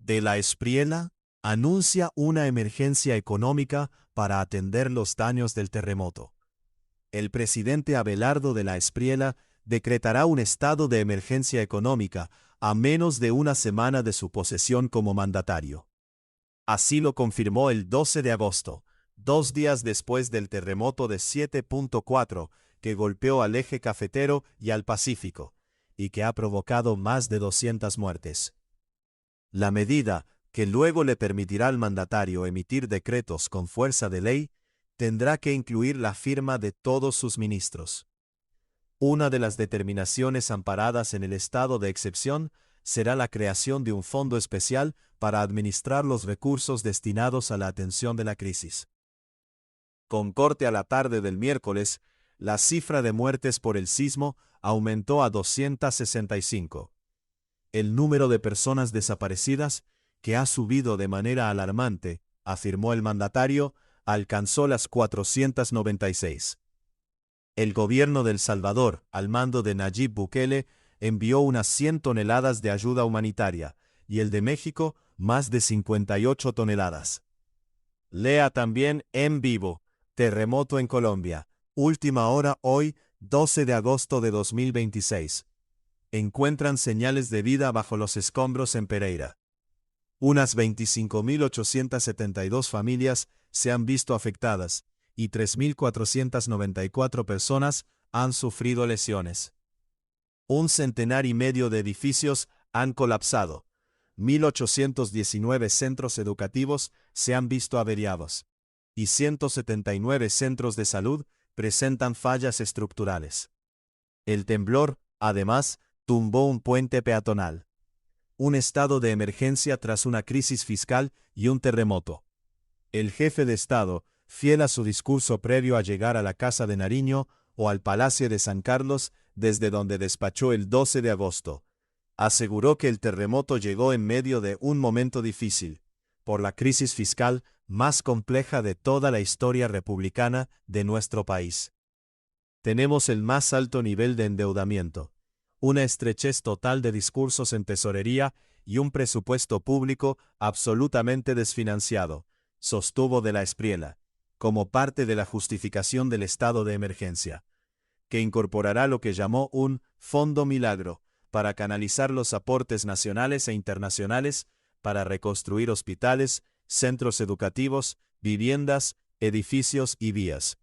de la Espriella anuncia una emergencia económica para atender los daños del terremoto. El presidente Abelardo de la Espriella decretará un estado de emergencia económica a menos de una semana de su posesión como mandatario. Así lo confirmó el 12 de agosto, 2 días después del terremoto de 7.4 que golpeó al eje cafetero y al Pacífico, y que ha provocado más de 200 muertes. La medida, que luego le permitirá al mandatario emitir decretos con fuerza de ley, tendrá que incluir la firma de todos sus ministros. Una de las determinaciones amparadas en el estado de excepción será la creación de un fondo especial para administrar los recursos destinados a la atención de la crisis. Con corte a la tarde del miércoles, la cifra de muertes por el sismo aumentó a 265. El número de personas desaparecidas, que ha subido de manera alarmante, afirmó el mandatario, alcanzó las 496. El gobierno de El Salvador, al mando de Nayib Bukele, envió unas 100 toneladas de ayuda humanitaria, y el de México, más de 58 toneladas. Lea también en vivo, terremoto en Colombia, última hora hoy, 12 de agosto de 2026. Encuentran señales de vida bajo los escombros en Pereira. Unas 25.872 familias se han visto afectadas, y 3.494 personas han sufrido lesiones. 1,5 de edificios han colapsado. 1.819 centros educativos se han visto averiados, y 179 centros de salud presentan fallas estructurales. El temblor, además, tumbó un puente peatonal. Un estado de emergencia tras una crisis fiscal y un terremoto. El jefe de Estado, fiel a su discurso previo a llegar a la Casa de Nariño o al Palacio de San Carlos, desde donde despachó el 12 de agosto, aseguró que el terremoto llegó en medio de un momento difícil, por la crisis fiscal más compleja de toda la historia republicana de nuestro país. Tenemos el más alto nivel de endeudamiento, una estrechez total de discursos en tesorería y un presupuesto público absolutamente desfinanciado, sostuvo de la Espriella, como parte de la justificación del estado de emergencia, que incorporará lo que llamó un fondo milagro para canalizar los aportes nacionales e internacionales para reconstruir hospitales, centros educativos, viviendas, edificios y vías.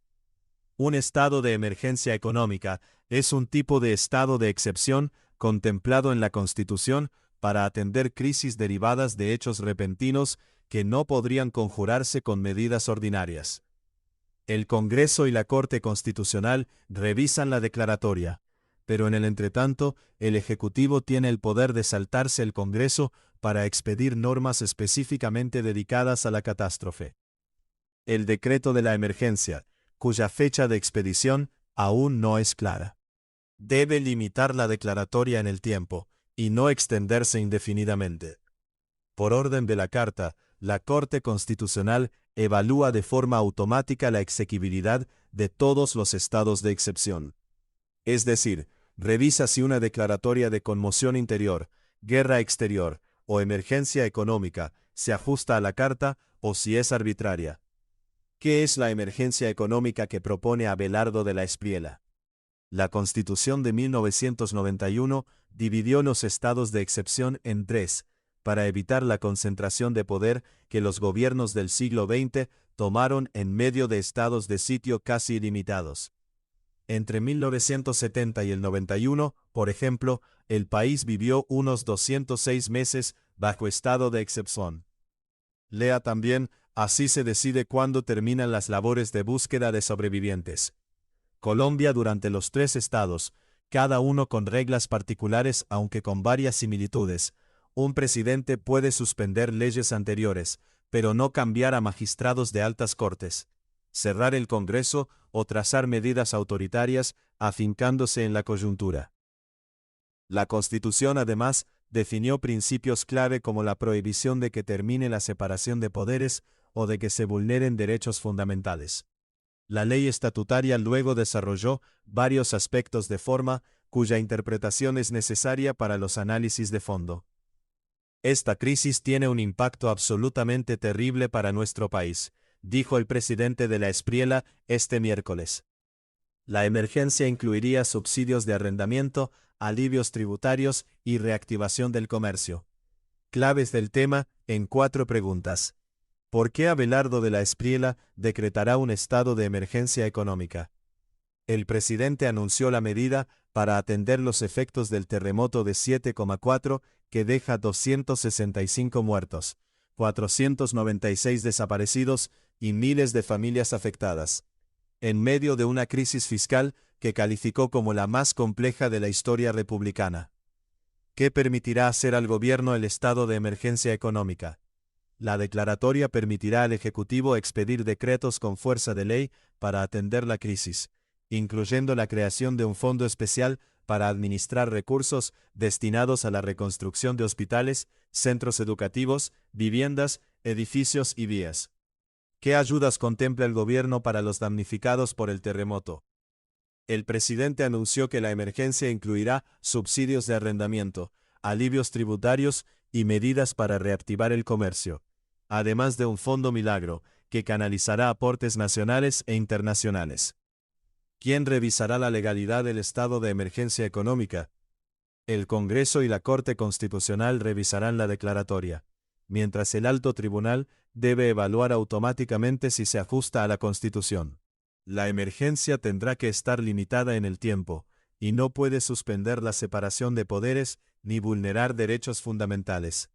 Un estado de emergencia económica es un tipo de estado de excepción contemplado en la Constitución para atender crisis derivadas de hechos repentinos que no podrían conjurarse con medidas ordinarias. El Congreso y la Corte Constitucional revisan la declaratoria, pero en el entretanto, el Ejecutivo tiene el poder de saltarse el Congreso para expedir normas específicamente dedicadas a la catástrofe. El decreto de la emergencia, cuya fecha de expedición aún no es clara, debe limitar la declaratoria en el tiempo y no extenderse indefinidamente. Por orden de la Carta, la Corte Constitucional evalúa de forma automática la exequibilidad de todos los estados de excepción. Es decir, revisa si una declaratoria de conmoción interior, guerra exterior o emergencia económica se ajusta a la Carta o si es arbitraria. ¿Qué es la emergencia económica que propone Abelardo de la Espriella? La Constitución de 1991 dividió los estados de excepción en 3, para evitar la concentración de poder que los gobiernos del siglo XX tomaron en medio de estados de sitio casi ilimitados. Entre 1970 y el 91, por ejemplo, el país vivió unos 206 meses bajo estado de excepción. Lea también, así se decide cuándo terminan las labores de búsqueda de sobrevivientes. Colombia durante los 3 estados, cada uno con reglas particulares aunque con varias similitudes. Un presidente puede suspender leyes anteriores, pero no cambiar a magistrados de altas cortes, cerrar el Congreso o trazar medidas autoritarias afincándose en la coyuntura. La Constitución, además, definió principios clave como la prohibición de que termine la separación de poderes o de que se vulneren derechos fundamentales. La ley estatutaria luego desarrolló varios aspectos de forma cuya interpretación es necesaria para los análisis de fondo. Esta crisis tiene un impacto absolutamente terrible para nuestro país, dijo el presidente de la Espriela este miércoles. La emergencia incluiría subsidios de arrendamiento, alivios tributarios y reactivación del comercio. Claves del tema en 4 preguntas. ¿Por qué Abelardo de la Espriela decretará un estado de emergencia económica? El presidente anunció la medida para atender los efectos del terremoto de 7,4 que deja 265 muertos, 496 desaparecidos y miles de familias afectadas, en medio de una crisis fiscal que calificó como la más compleja de la historia republicana. ¿Qué permitirá hacer al gobierno el estado de emergencia económica? La declaratoria permitirá al Ejecutivo expedir decretos con fuerza de ley para atender la crisis, incluyendo la creación de un fondo especial para administrar recursos destinados a la reconstrucción de hospitales, centros educativos, viviendas, edificios y vías. ¿Qué ayudas contempla el gobierno para los damnificados por el terremoto? El presidente anunció que la emergencia incluirá subsidios de arrendamiento, alivios tributarios y medidas para reactivar el comercio, además de un fondo milagro que canalizará aportes nacionales e internacionales. ¿Quién revisará la legalidad del estado de emergencia económica? El Congreso y la Corte Constitucional revisarán la declaratoria, mientras el alto tribunal debe evaluar automáticamente si se ajusta a la Constitución. La emergencia tendrá que estar limitada en el tiempo, y no puede suspender la separación de poderes ni vulnerar derechos fundamentales.